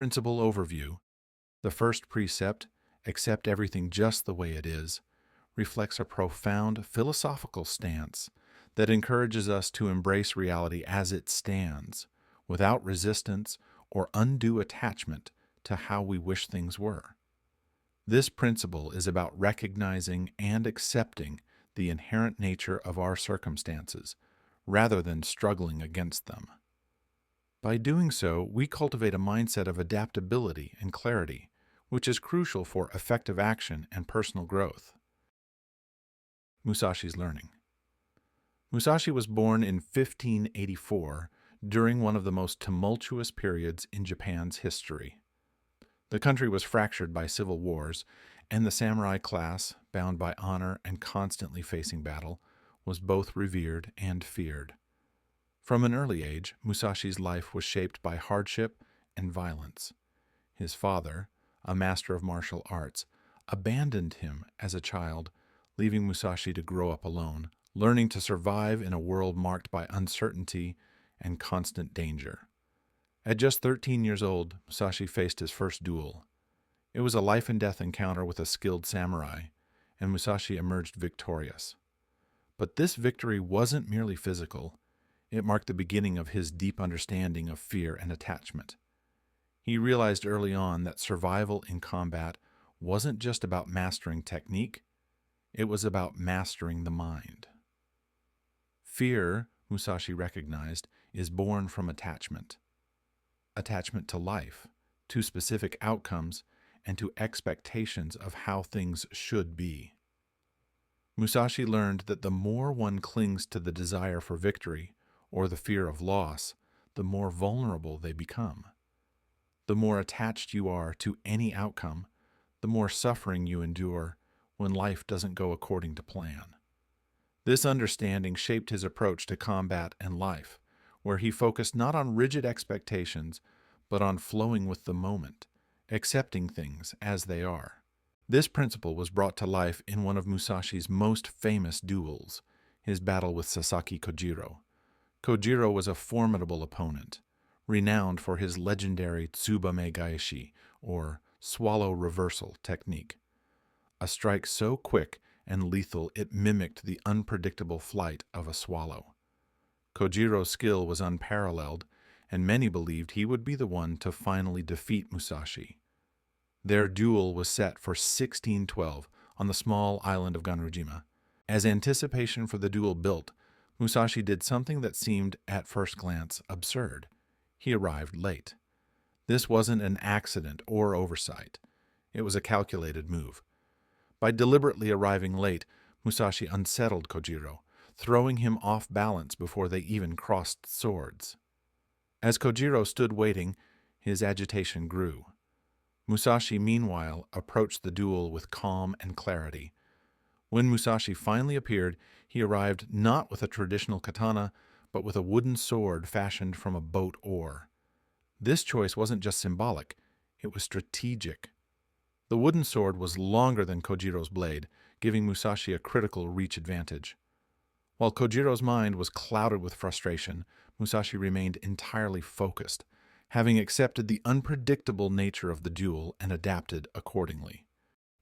Principle overview. The first precept, accept everything just the way it is, reflects a profound philosophical stance that encourages us to embrace reality as it stands, without resistance or undue attachment to how we wish things were. This principle is about recognizing and accepting the inherent nature of our circumstances, rather than struggling against them. By doing so, we cultivate a mindset of adaptability and clarity, which is crucial for effective action and personal growth. Musashi's learning. Musashi was born in 1584 during one of the most tumultuous periods in Japan's history. The country was fractured by civil wars, and the samurai class, bound by honor and constantly facing battle, was both revered and feared. From an early age, Musashi's life was shaped by hardship and violence. His father, a master of martial arts, abandoned him as a child, leaving Musashi to grow up alone, learning to survive in a world marked by uncertainty and constant danger. At just 13 years old, Musashi faced his first duel. It was a life-and-death encounter with a skilled samurai, and Musashi emerged victorious. But this victory wasn't merely physical. It marked the beginning of his deep understanding of fear and attachment. He realized early on that survival in combat wasn't just about mastering technique, it was about mastering the mind. Fear, Musashi recognized, is born from attachment. Attachment to life, to specific outcomes, and to expectations of how things should be. Musashi learned that the more one clings to the desire for victory, or the fear of loss, the more vulnerable they become. The more attached you are to any outcome, the more suffering you endure when life doesn't go according to plan. This understanding shaped his approach to combat and life, where he focused not on rigid expectations, but on flowing with the moment, accepting things as they are. This principle was brought to life in one of Musashi's most famous duels, his battle with Sasaki Kojiro. Kojiro was a formidable opponent, renowned for his legendary Tsubame Gaeshi, or swallow reversal technique. A strike so quick and lethal it mimicked the unpredictable flight of a swallow. Kojiro's skill was unparalleled, and many believed he would be the one to finally defeat Musashi. Their duel was set for 1612 on the small island of Ganrujima. As anticipation for the duel built, Musashi did something that seemed, at first glance, absurd. He arrived late. This wasn't an accident or oversight. It was a calculated move. By deliberately arriving late, Musashi unsettled Kojiro, throwing him off balance before they even crossed swords. As Kojiro stood waiting, his agitation grew. Musashi, meanwhile, approached the duel with calm and clarity. When Musashi finally appeared, he arrived not with a traditional katana, but with a wooden sword fashioned from a boat oar. This choice wasn't just symbolic, it was strategic. The wooden sword was longer than Kojiro's blade, giving Musashi a critical reach advantage. While Kojiro's mind was clouded with frustration, Musashi remained entirely focused, having accepted the unpredictable nature of the duel and adapted accordingly.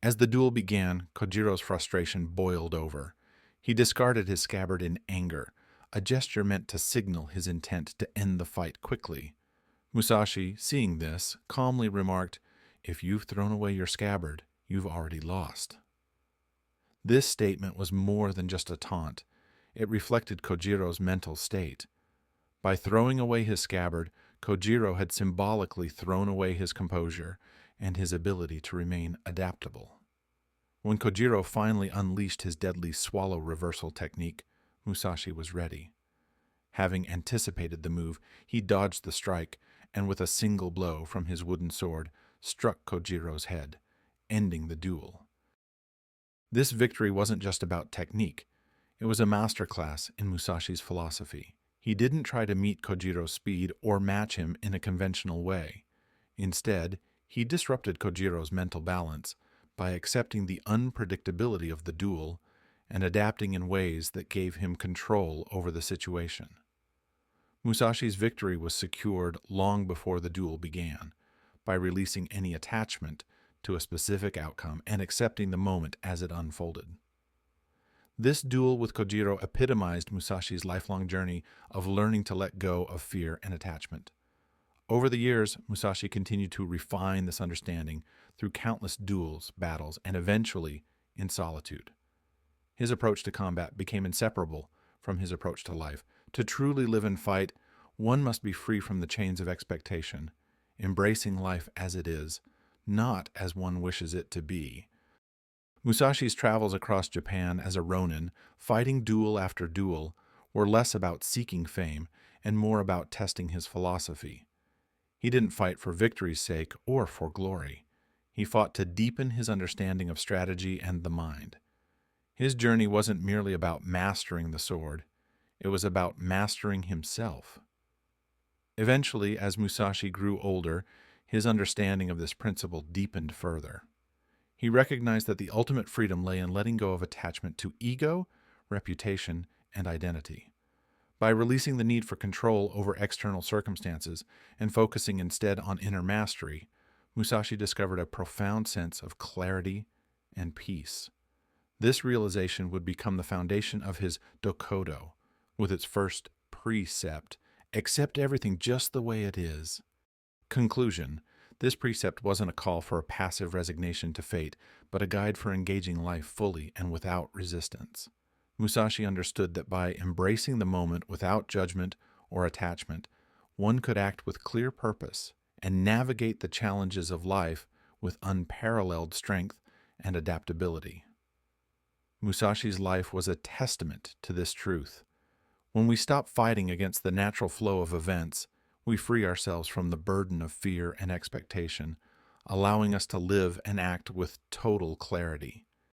As the duel began, Kojiro's frustration boiled over. He discarded his scabbard in anger, a gesture meant to signal his intent to end the fight quickly. Musashi, seeing this, calmly remarked, "If you've thrown away your scabbard, you've already lost." This statement was more than just a taunt. It reflected Kojiro's mental state. By throwing away his scabbard, Kojiro had symbolically thrown away his composure and his ability to remain adaptable. When Kojiro finally unleashed his deadly swallow reversal technique, Musashi was ready. Having anticipated the move, he dodged the strike, and with a single blow from his wooden sword, struck Kojiro's head, ending the duel. This victory wasn't just about technique. It was a masterclass in Musashi's philosophy. He didn't try to meet Kojiro's speed or match him in a conventional way. Instead, he disrupted Kojiro's mental balance by accepting the unpredictability of the duel and adapting in ways that gave him control over the situation. Musashi's victory was secured long before the duel began, by releasing any attachment to a specific outcome and accepting the moment as it unfolded. This duel with Kojiro epitomized Musashi's lifelong journey of learning to let go of fear and attachment. Over the years, Musashi continued to refine this understanding through countless duels, battles, and eventually in solitude. His approach to combat became inseparable from his approach to life. To truly live and fight, one must be free from the chains of expectation, embracing life as it is, not as one wishes it to be. Musashi's travels across Japan as a ronin, fighting duel after duel, were less about seeking fame and more about testing his philosophy. He didn't fight for victory's sake or for glory. He fought to deepen his understanding of strategy and the mind. His journey wasn't merely about mastering the sword. It was about mastering himself. Eventually, as Musashi grew older, his understanding of this principle deepened further. He recognized that the ultimate freedom lay in letting go of attachment to ego, reputation, and identity. By releasing the need for control over external circumstances and focusing instead on inner mastery, Musashi discovered a profound sense of clarity and peace. This realization would become the foundation of his Dokkōdō, with its first precept, accept everything just the way it is. Conclusion: this precept wasn't a call for a passive resignation to fate, but a guide for engaging life fully and without resistance. Musashi understood that by embracing the moment without judgment or attachment, one could act with clear purpose and navigate the challenges of life with unparalleled strength and adaptability. Musashi's life was a testament to this truth. When we stop fighting against the natural flow of events, we free ourselves from the burden of fear and expectation, allowing us to live and act with total clarity.